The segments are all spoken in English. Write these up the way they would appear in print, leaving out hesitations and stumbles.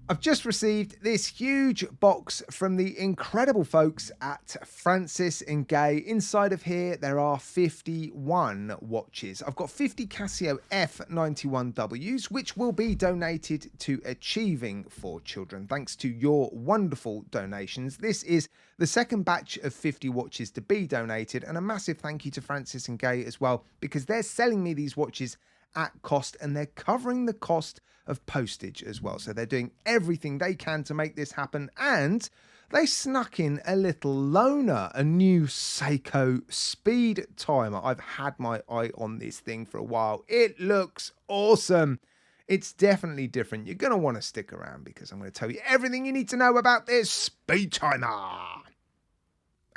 I've just received this huge box from the incredible folks at Francis and Gay. Inside of here, there are 51 watches. I've got 50 Casio F91Ws, which will be donated to Achieving for Children, thanks to your wonderful donations. This is the second batch of 50 watches to be donated, and a massive thank you to Francis and Gay as well, because they're selling me these watches at cost, and they're covering the cost of postage as well. So they're doing everything they can to make this happen, and they snuck in a little loaner, a new Seiko Speedtimer. I've had my eye on this thing for a while. It looks awesome. It's definitely different. You're going to want to stick around because I'm going to tell you everything you need to know about this Speedtimer.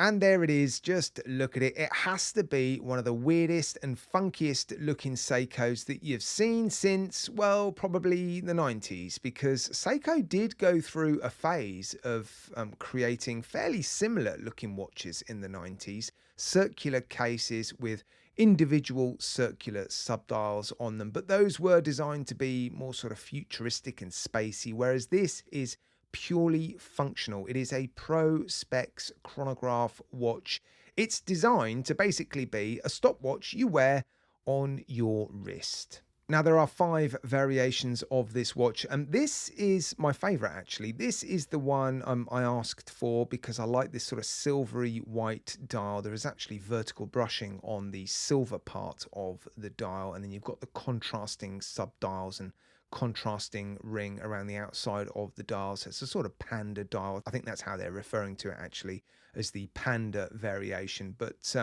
And there it is, just look at it. It has to be one of the weirdest and funkiest looking Seikos that you've seen since, well, probably the 90s, because Seiko did go through a phase of creating fairly similar looking watches in the 90s, circular cases with individual circular subdials on them, but those were designed to be more sort of futuristic and spacey, whereas this is purely functional. It is a Prospex chronograph watch. It's designed to basically be a stopwatch you wear on your wrist. Now, there are 5 variations of this watch, and this is my favorite actually. This is the one I asked for because I like this sort of silvery white dial. There is actually vertical brushing on the silver part of the dial, and then you've got the contrasting subdials and contrasting ring around the outside of the dial. So it's a sort of panda dial. I think that's how they're referring to it actually, as the panda variation. But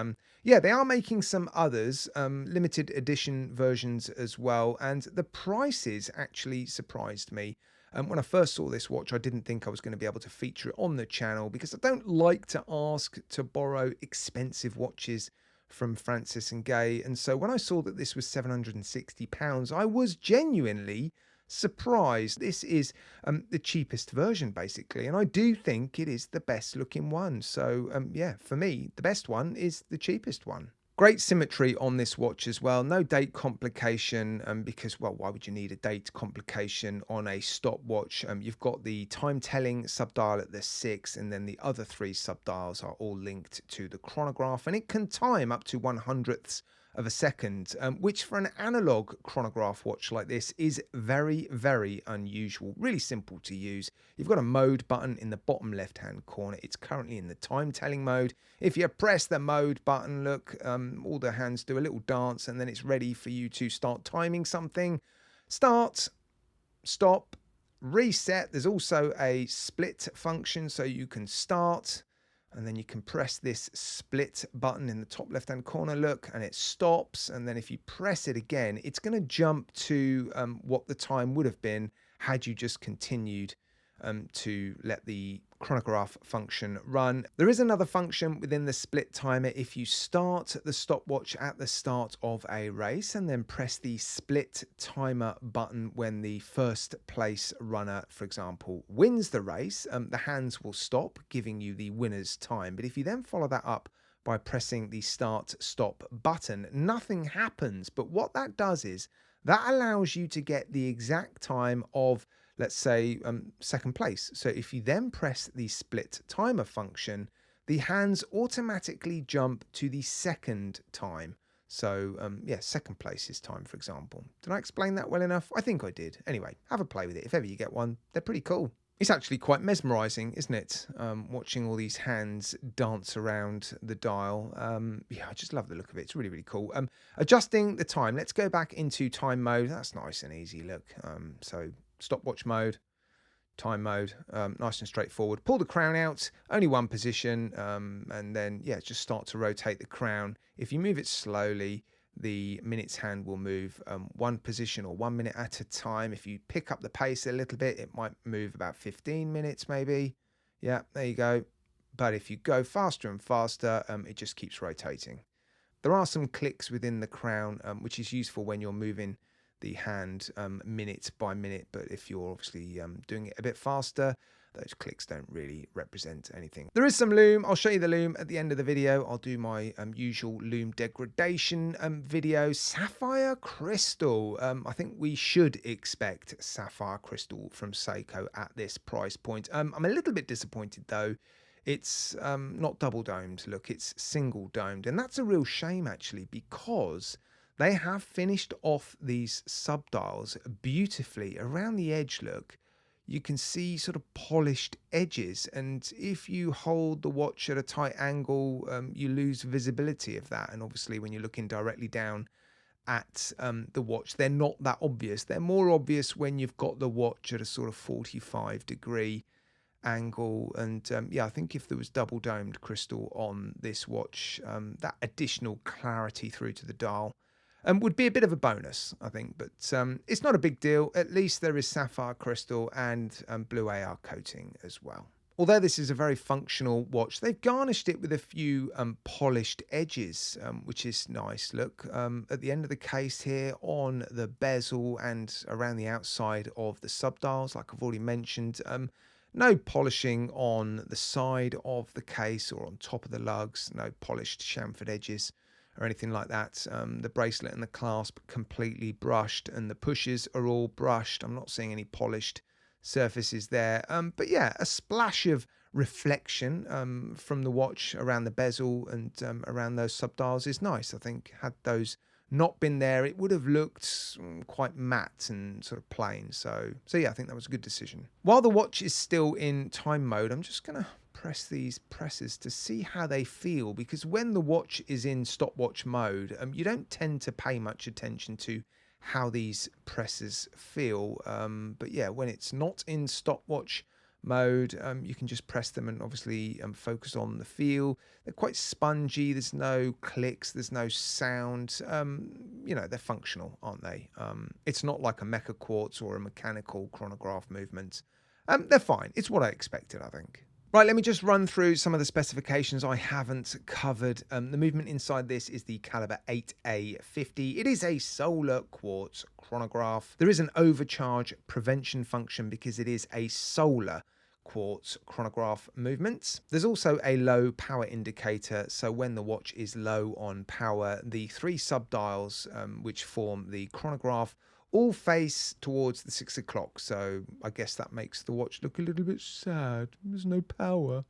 yeah, they are making some others, limited edition versions as well, and the prices actually surprised me. When I first saw this watch, I didn't think I was going to be able to feature it on the channel because I don't like to ask to borrow expensive watches from Francis and Gay, and so when I saw that this was £760, I was genuinely surprised. This is the cheapest version basically, and I do think it is the best looking one. So yeah, for me the best one is the cheapest one. Great symmetry on this watch as well. No date complication, because, well, why would you need a date complication on a stopwatch? You've got the time telling subdial at the 6, and then the other 3 subdials are all linked to the chronograph, and it can time up to 1/100ths of a second, which for an analog chronograph watch like this is very, very unusual. Really simple to use. You've got a mode button in the bottom left hand corner. It's currently in the time telling mode. If you press the mode button, look, all the hands do a little dance, and then it's ready for you to start timing something. Start, stop, reset. There's also a split function, so you can start, and then you can press this split button in the top left hand corner, look, and it stops. And then if you press it again, it's going to jump to what the time would have been had you just continued to let the chronograph function run. There is another function within the split timer. If you start the stopwatch at the start of a race and then press the split timer button when the first place runner, for example, wins the race, the hands will stop, giving you the winner's time. But if you then follow that up by pressing the start stop button, nothing happens. But what that does is that allows you to get the exact time of, let's say, second place. So if you then press the split timer function, the hands automatically jump to the second time. So yeah, second place is time, for example. Did I explain that well enough? I think I did. Anyway, have a play with it. If ever you get one, they're pretty cool. It's actually quite mesmerizing, isn't it? Watching all these hands dance around the dial. Yeah, I just love the look of it. It's really, really cool. Adjusting the time. Let's go back into time mode. That's nice and easy. Look, so stopwatch mode, time mode, nice and straightforward. Pull the crown out, only one position, and then, yeah, just start to rotate the crown. If you move it slowly, the minutes hand will move one position or 1 minute at a time. If you pick up the pace a little bit, it might move about 15 minutes maybe. Yeah, there you go. But if you go faster and faster, it just keeps rotating. There are some clicks within the crown, which is useful when you're moving the hand minute by minute, but if you're obviously doing it a bit faster, those clicks don't really represent anything. There is some loom. I'll show you the loom at the end of the video. I'll do my usual loom degradation video. Sapphire crystal. I think we should expect sapphire crystal from Seiko at this price point. I'm a little bit disappointed though. It's not double domed. Look, it's single domed, and that's a real shame actually, because they have finished off these subdials beautifully around the edge. Look, you can see sort of polished edges, and if you hold the watch at a tight angle, you lose visibility of that. And obviously when you're looking directly down at the watch, they're not that obvious. They're more obvious when you've got the watch at a sort of 45-degree angle. And yeah, I think if there was double domed crystal on this watch, that additional clarity through to the dial would be a bit of a bonus, I think, but it's not a big deal. At least there is sapphire crystal and blue AR coating as well. Although this is a very functional watch, they've garnished it with a few polished edges, which is nice. Look, at the end of the case here, on the bezel and around the outside of the subdials, like I've already mentioned, no polishing on the side of the case or on top of the lugs, no polished chamfered edges or anything like that. The bracelet and the clasp completely brushed, and the pushes are all brushed. I'm not seeing any polished surfaces there. But yeah, a splash of reflection from the watch around the bezel and around those subdials is nice. I think had those not been there, it would have looked quite matte and sort of plain. So yeah, I think that was a good decision. While the watch is still in time mode, I'm just going to press these presses to see how they feel, because when the watch is in stopwatch mode, you don't tend to pay much attention to how these presses feel, but yeah, when it's not in stopwatch mode, you can just press them and obviously focus on the feel. They're quite spongy, there's no clicks, there's no sound. You know, they're functional, aren't they? It's not like a mecha quartz or a mechanical chronograph movement. They're fine. It's what I expected, I think. Right, let me just run through some of the specifications I haven't covered. The movement inside this is the caliber 8A50. It is a solar quartz chronograph. There is an overcharge prevention function because it is a solar quartz chronograph movement. There's also a low power indicator, so when the watch is low on power, the three subdials which form the chronograph all face towards the 6 o'clock, so I guess that makes the watch look a little bit sad. There's no power.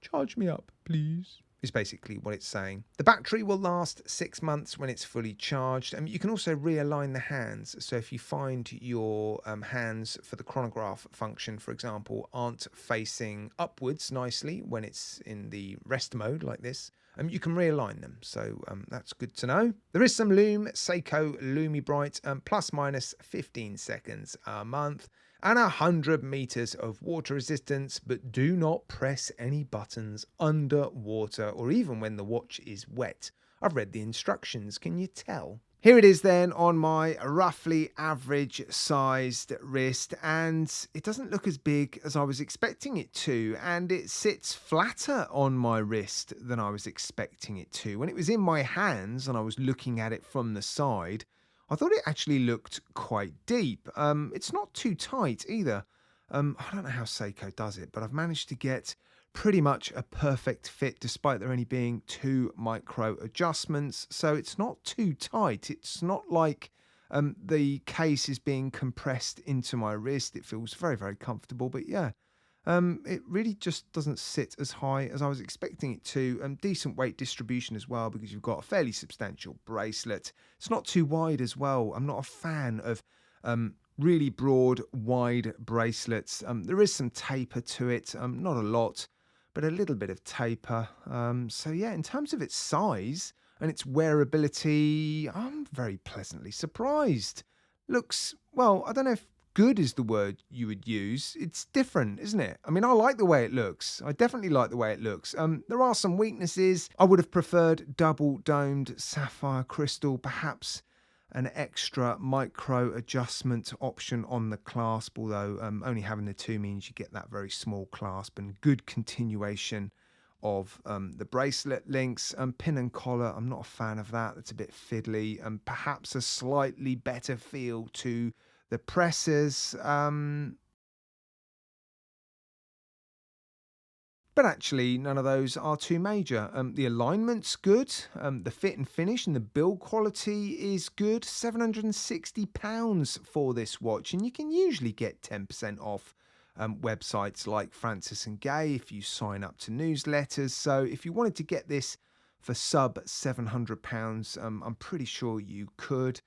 Charge me up, please, is basically what it's saying. The battery will last 6 months when it's fully charged. You can also realign the hands, so if you find your hands for the chronograph function, for example, aren't facing upwards nicely when it's in the rest mode like this, you can realign them, so that's good to know. There is some loom, Seiko Lumi Bright, plus minus 15 seconds a month, and 100 meters of water resistance, but do not press any buttons underwater or even when the watch is wet. I've read the instructions, can you tell? Here it is then on my roughly average sized wrist, and it doesn't look as big as I was expecting it to, and it sits flatter on my wrist than I was expecting it to. When it was in my hands and I was looking at it from the side, I thought it actually looked quite deep. It's not too tight either. I don't know how Seiko does it, but I've managed to get pretty much a perfect fit despite there only being 2 micro adjustments, so it's not too tight. It's not like the case is being compressed into my wrist. It feels very, very comfortable, but yeah, it really just doesn't sit as high as I was expecting it to. Decent weight distribution as well, because you've got a fairly substantial bracelet. It's not too wide as well. I'm not a fan of really broad, wide bracelets. There is some taper to it, not a lot, but a little bit of taper. So yeah, in terms of its size and its wearability, I'm very pleasantly surprised. Looks, well, I don't know if good is the word you would use. It's different, isn't it? I mean, I like the way it looks. I definitely like the way it looks. There are some weaknesses. I would have preferred double domed sapphire crystal, perhaps an extra micro adjustment option on the clasp, although only having the 2 means you get that very small clasp and good continuation of the bracelet links. Pin and collar, I'm not a fan of that. That's a bit fiddly, and perhaps a slightly better feel to the presses. But actually, none of those are too major. The alignment's good. The fit and finish and the build quality is good. £760 for this watch, and you can usually get 10% off websites like Francis and Gay if you sign up to newsletters. So if you wanted to get this for sub £700, I'm pretty sure you could.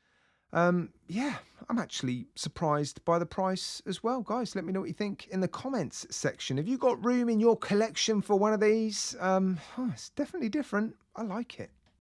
Yeah, I'm actually surprised by the price as well. Guys, let me know what you think in the comments section. Have you got room in your collection for one of these? It's definitely different. I like it.